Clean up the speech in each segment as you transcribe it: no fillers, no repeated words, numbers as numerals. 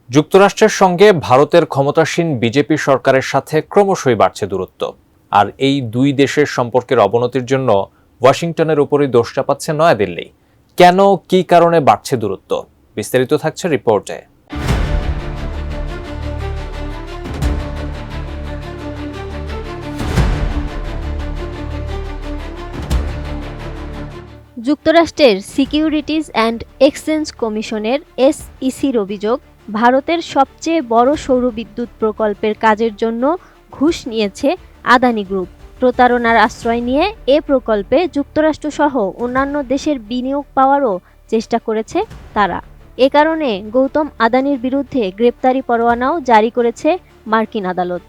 যুক্তরাষ্ট্রের সঙ্গে ভারতের ক্ষমতাসীন বিজেপি সরকারের সাথে ক্রমশই বাড়ছে দূরত্ব। আর এই দুই দেশের সম্পর্কের অবনতির জন্য ওয়াশিংটনের উপরই দোষ চাপাচ্ছে নয়াদিল্লি। কেন, কী কারণে বাড়ছে দূরত্ব? বিস্তারিত থাকছে রিপোর্টে। যুক্তরাষ্ট্রের সিকিউরিটিজ অ্যান্ড এক্সচেঞ্জ কমিশনের SECর অভিযোগ, ভারতের সবচেয়ে বড় সৌরবিদ্যুৎ প্রকল্পের কাজের জন্য ঘুষ নিয়েছে আদানি গ্রুপ। প্রতারণার আশ্রয় নিয়ে এ প্রকল্পে যুক্তরাষ্ট্রসহ অন্যান্য দেশের বিনিয়োগ পাওয়ারও চেষ্টা করেছে তারা। এ কারণে গৌতম আদানির বিরুদ্ধে গ্রেপ্তারি পরোয়ানাও জারি করেছে মার্কিন আদালত।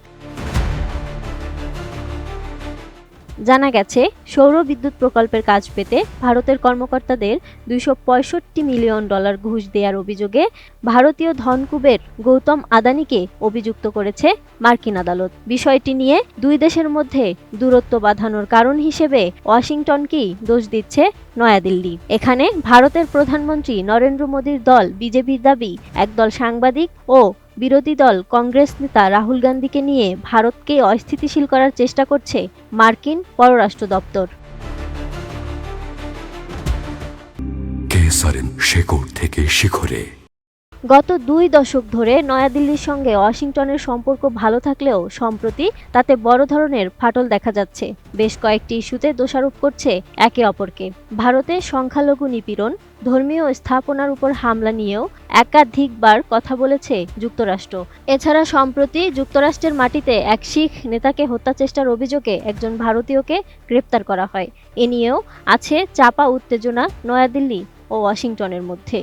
জানা গেছে, সৌর বিদ্যুৎ প্রকল্পের কাজ পেতে ভারতের কর্মকর্তাদের $265 মিলিয়ন ঘুষ দেওয়ার অভিযোগে ভারতীয় ধনকুবের গৌতম আদানিকে অভিযুক্ত করেছে মার্কিন আদালত। বিষয়টি নিয়ে দুই দেশের মধ্যে দূরত্ব বাঁধানোর কারণ হিসেবে ওয়াশিংটনকেই দোষ দিচ্ছে নয়াদিল্লি। এখানে ভারতের প্রধানমন্ত্রী নরেন্দ্র মোদীর দল বিজেপির দাবি, একদল সাংবাদিক ও বিরোধী দল কংগ্রেস নেতা রাহুল গান্ধীকে নিয়ে ভারতকে অস্থিতিশীল করার চেষ্টা করছে মার্কিন পররাষ্ট্র দপ্তর। শেকড় থেকে শিখরে। গত 2 দশক ধরে নয়াদিল্লির সঙ্গে ওয়াশিংটনের সম্পর্ক ভালো থাকলেও সম্প্রতি তাতে বড় ধরনের ফাটল দেখা যাচ্ছে। বেশ কয়েকটি ইস্যুতে দোষারোপ করছে একে অপরকে। ভারতে সংখ্যালঘু নিপীড়ন, ধর্মীয় স্থাপনার উপর হামলা নিয়েও একাধিকবার কথা বলেছে যুক্তরাষ্ট্র। এছাড়া সম্প্রতি যুক্তরাষ্ট্রের মাটিতে এক শিখ নেতাকে হত্যা চেষ্টার অভিযোগে একজন ভারতীয়কে গ্রেপ্তার করা হয়। এ নিয়েও আছে চাপা উত্তেজনা নয়াদিল্লি ও ওয়াশিংটনের মধ্যে।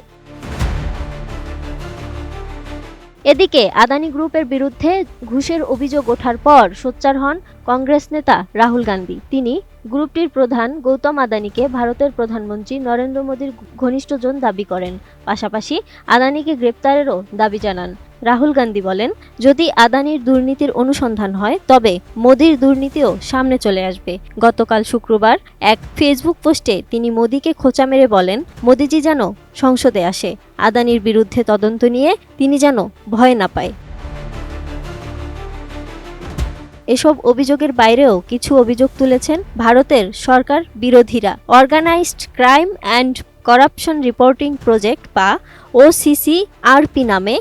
এদিকে আদানি গ্রুপের বিরুদ্ধে ঘুষের অভিযোগ ওঠার পর সোচ্চার হন কংগ্রেস নেতা রাহুল গান্ধী। তিনি গ্রুপটির প্রধান গৌতম আদানিকে ভারতের প্রধানমন্ত্রী নরেন্দ্র মোদীর ঘনিষ্ঠজন দাবি করেন। পাশাপাশি আদানিকে গ্রেপ্তারেরও দাবি জানান। রাহুল গান্ধী বলেন, যদি আদানির দুর্নীতির অনুসন্ধান হয় তবে মোদির দুর্নীতিও সামনে চলে আসবে। গতকাল শুক্রবার এক ফেসবুক পোস্টে তিনি মোদিকে খোঁচা মেরে বলেন, মোদিজি যেন সংসদে আসে, আদানির বিরুদ্ধে তদন্ত নিয়ে তিনি যেন ভয় না পায়। এসব অভিযোগের বাইরেও কিছু অভিযোগ তুলেছেন ভারতের সরকার বিরোধীরা। Organized crime and corruption reporting project বা OCCRP নামে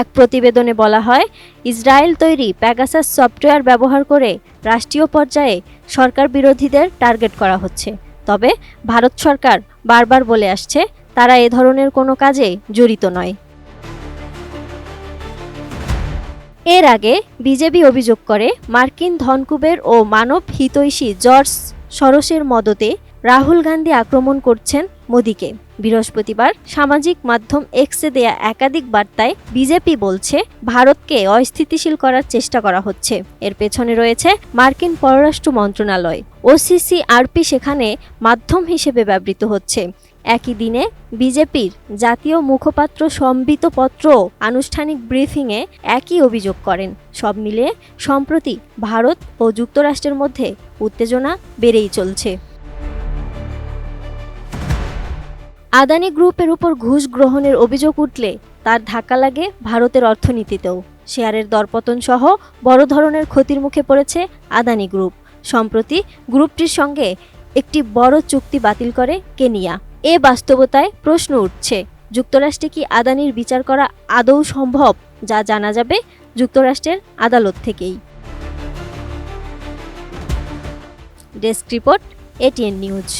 এক প্রতিবেদনে বলা হয়, ইসরায়েল তৈরি প্যাগাসাস সফটওয়্যার ব্যবহার করে রাষ্ট্রীয় পর্যায়ে সরকার বিরোধীদের টার্গেট করা হচ্ছে। তবে ভারত সরকার বারবার বলে আসছে তারা এ ধরনের কোনো কাজে জড়িত নয়। এর আগে বিজেপি অভিযোগ করে, মার্কিন ধনকুবের ও মানব হিতৈষী জর্জ সরোসের মদতে রাহুল গান্ধী আক্রমণ করছেন মোদিকে। বৃহস্পতিবার সামাজিক মাধ্যম এক্সে দেয়া একাধিক বার্তায় বিজেপি বলছে, ভারতকে অস্থিতিশীল করার চেষ্টা করা হচ্ছে। এর পেছনে রয়েছে মার্কিন পররাষ্ট্র মন্ত্রণালয়। OCCRP সেখানে মাধ্যম হিসেবে ব্যবহৃত হচ্ছে। একই দিনে বিজেপির জাতীয় মুখপাত্র সম্বিত পত্র আনুষ্ঠানিক ব্রিফিংয়ে একই অভিযোগ করেন। সব মিলিয়ে সম্প্রতি ভারত ও যুক্তরাষ্ট্রের মধ্যে উত্তেজনা বেড়েই চলছে। আদানি গ্রুপের উপর ঘুষ গ্রহণের অভিযোগ উঠলে তার ধাক্কা লাগে ভারতের অর্থনীতিতেও। শেয়ারের দরপতন সহ বড় ধরনের ক্ষতির মুখে পড়েছে আদানি গ্রুপ। সম্প্রতি গ্রুপটির সঙ্গে একটি বড় চুক্তি বাতিল করে কেনিয়া। এ বাস্তবতায় প্রশ্ন উঠছে, যুক্তরাষ্ট্রে কি আদানির বিচার করা আদৌ সম্ভব? যা জানা যাবে যুক্তরাষ্ট্রের আদালত থেকেই। Desk report, ATN news.